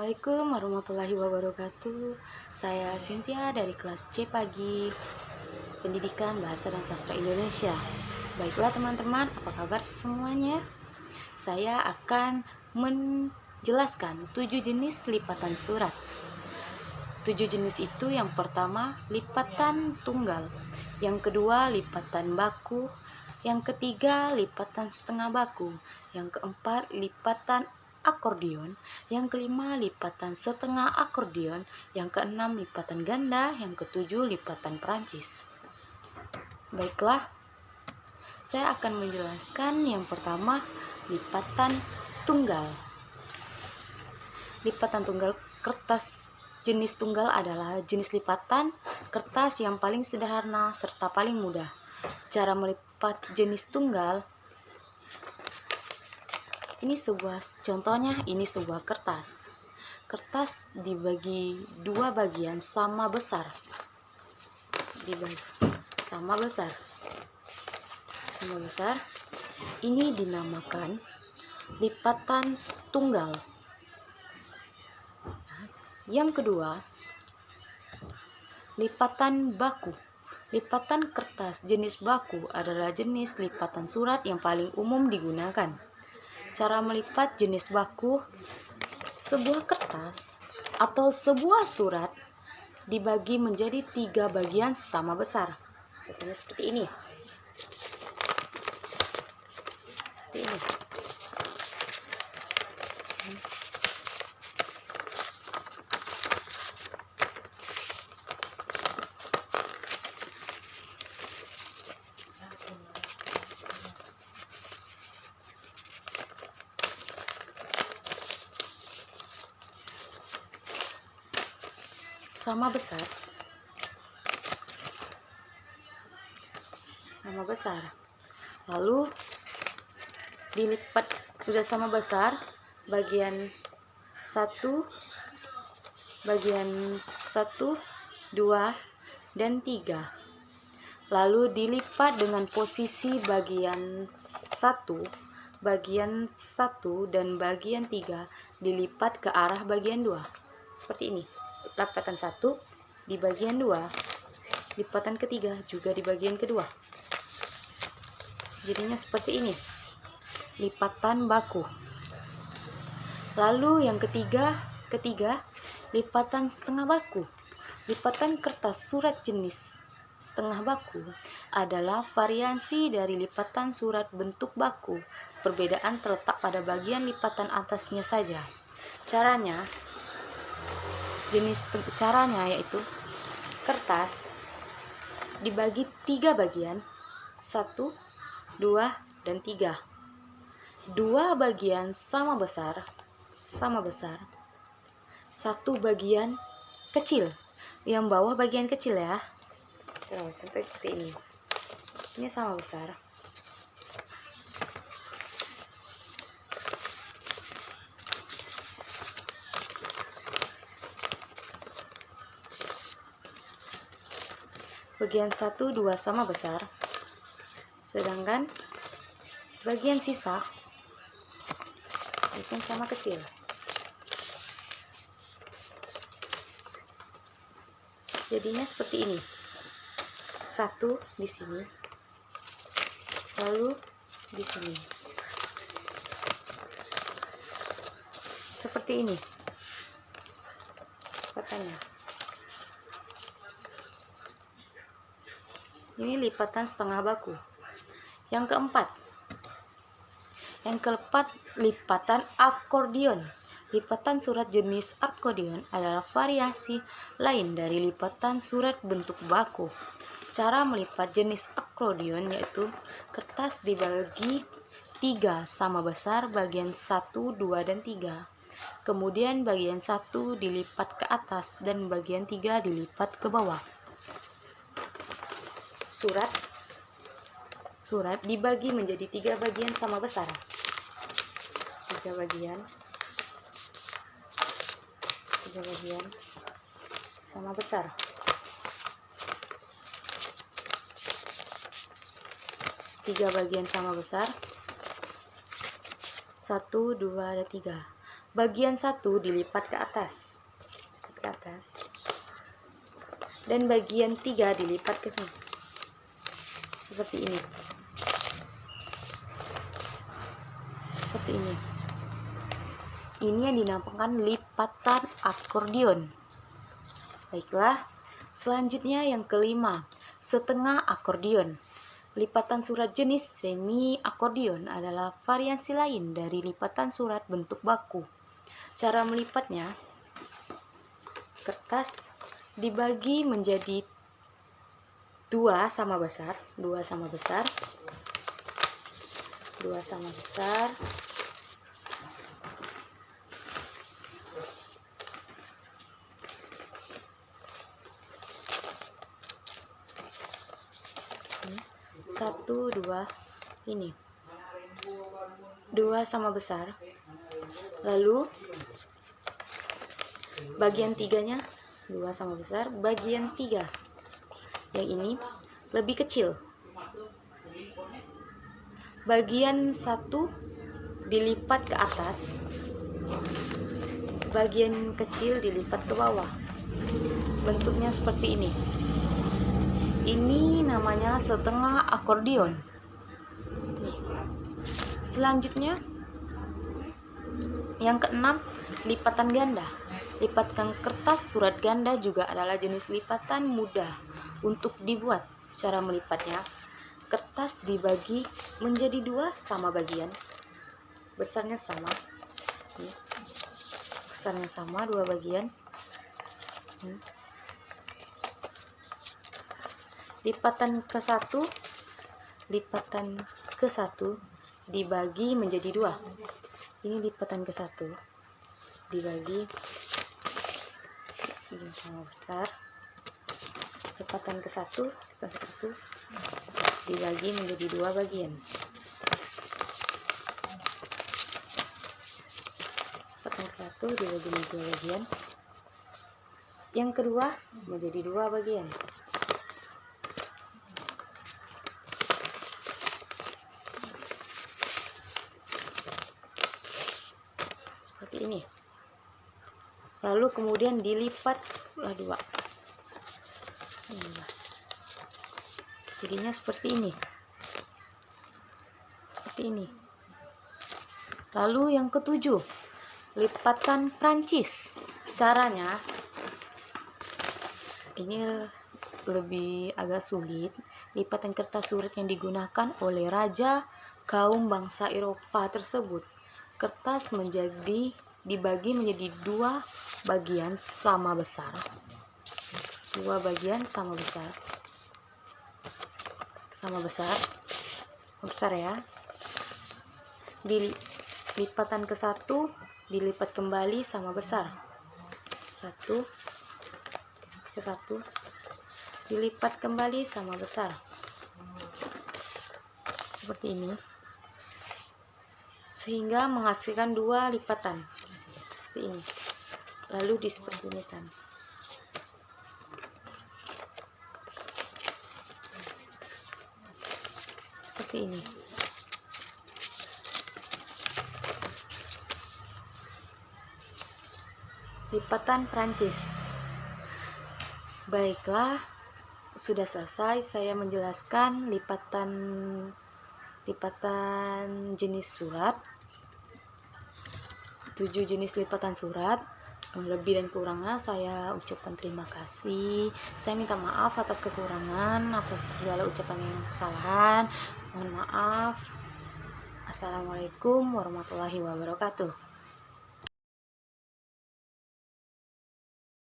Assalamualaikum warahmatullahi wabarakatuh. Saya Cynthia dari kelas C pagi Pendidikan Bahasa dan Sastra Indonesia. Baiklah teman-teman, apa kabar semuanya? Saya akan menjelaskan 7 jenis lipatan surat. 7 jenis itu yang pertama lipatan tunggal, yang kedua lipatan baku, yang ketiga lipatan setengah baku, yang keempat lipatan akordion, yang kelima lipatan setengah akordion, yang keenam lipatan ganda, yang ketujuh lipatan Perancis. Baiklah, saya akan menjelaskan yang pertama lipatan tunggal. Lipatan tunggal kertas jenis tunggal adalah jenis lipatan kertas yang paling sederhana serta paling mudah. Cara melipat jenis tunggal, ini sebuah kertas. Kertas dibagi dua bagian sama besar. Sama besar. Ini dinamakan lipatan tunggal. Yang kedua, lipatan baku. Lipatan kertas jenis baku adalah jenis lipatan surat yang paling umum digunakan. Cara melipat jenis baku, sebuah kertas atau sebuah surat dibagi menjadi 3 bagian sama besar. Contohnya seperti ini. Sama besar. Lalu dilipat, sudah sama besar, bagian 1, 2, dan 3. Lalu dilipat dengan posisi bagian 1 dan bagian 3 dilipat ke arah bagian 2. Seperti ini. Lipatan 1 di bagian 2, lipatan ketiga juga di bagian kedua. Jadinya seperti ini, lipatan baku. Lalu yang ketiga, lipatan setengah baku. Lipatan kertas surat jenis setengah baku adalah variasi dari lipatan surat bentuk baku. Perbedaan terletak pada bagian lipatan atasnya saja. Caranya yaitu kertas dibagi 3 bagian, 1, 2, dan 3. 2 bagian sama besar, 1 bagian kecil, yang bawah bagian kecil ya. Contohnya seperti ini. Ini sama besar. Bagian 1, 2 sama besar, sedangkan bagian sisa itu sama kecil. Jadinya seperti ini. 1 di sini, lalu di sini. Seperti ini lipatannya. Ini lipatan setengah baku. Yang keempat, lipatan akordion. Lipatan surat jenis akordion adalah variasi lain dari lipatan surat bentuk baku. Cara melipat jenis akordion yaitu kertas dibagi 3 sama besar, bagian 1, 2, dan 3. Kemudian bagian 1 dilipat ke atas dan bagian 3 dilipat ke bawah. Surat dibagi menjadi 3 bagian sama besar. 3 bagian sama besar. 3 bagian sama besar, 1, 2, dan 3. bagian 1 dilipat ke atas, dan bagian 3 dilipat ke sini, seperti ini. Ini yang dinamakan lipatan akordion. Baiklah, selanjutnya yang kelima, setengah akordion. Lipatan surat jenis semi akordion adalah variasi lain dari lipatan surat bentuk baku. Cara melipatnya, kertas dibagi menjadi dua sama besar. Satu, dua, ini 2 sama besar. Lalu bagian 3-nya 2 sama besar. Bagian 3 yang ini lebih kecil. Bagian 1 dilipat ke atas, bagian kecil dilipat ke bawah. Bentuknya seperti ini. Ini namanya setengah akordion. Selanjutnya yang keenam, lipatan ganda. Lipatan kertas surat ganda juga adalah jenis lipatan mudah untuk dibuat. Cara melipatnya, kertas dibagi menjadi 2 sama bagian. Besarnya sama. Besarnya sama 2 bagian. Lipatan ke-1 dibagi menjadi 2. Ini lipatan ke-1 dibagi ini sama besar. Lipatan ke-1 dibagi menjadi 2 bagian. Lipatan ke-1 dibagi menjadi 2 bagian. Yang kedua menjadi 2 bagian. Seperti ini. Lalu kemudian dilipat 2. Jadinya seperti ini. Lalu yang ketujuh, lipatan Prancis. Caranya ini lebih agak sulit. Lipatan kertas surat yang digunakan oleh raja kaum bangsa Eropa tersebut. Kertas dibagi menjadi 2 bagian sama besar. 2 bagian sama besar. Besar ya. Lipatan ke-1 dilipat kembali sama besar. 1 ke-1 dilipat kembali sama besar. Seperti ini. Sehingga menghasilkan 2 lipatan seperti ini. Lalu disepergunakan. Seperti ini. Lipatan Prancis. Baiklah, sudah selesai saya menjelaskan lipatan jenis surat. 7 jenis lipatan surat. Lebih dan kurangnya saya ucapkan terima kasih. Saya minta maaf atas kekurangan, atas segala ucapan yang kesalahan. Mohon maaf. Assalamualaikum warahmatullahi wabarakatuh.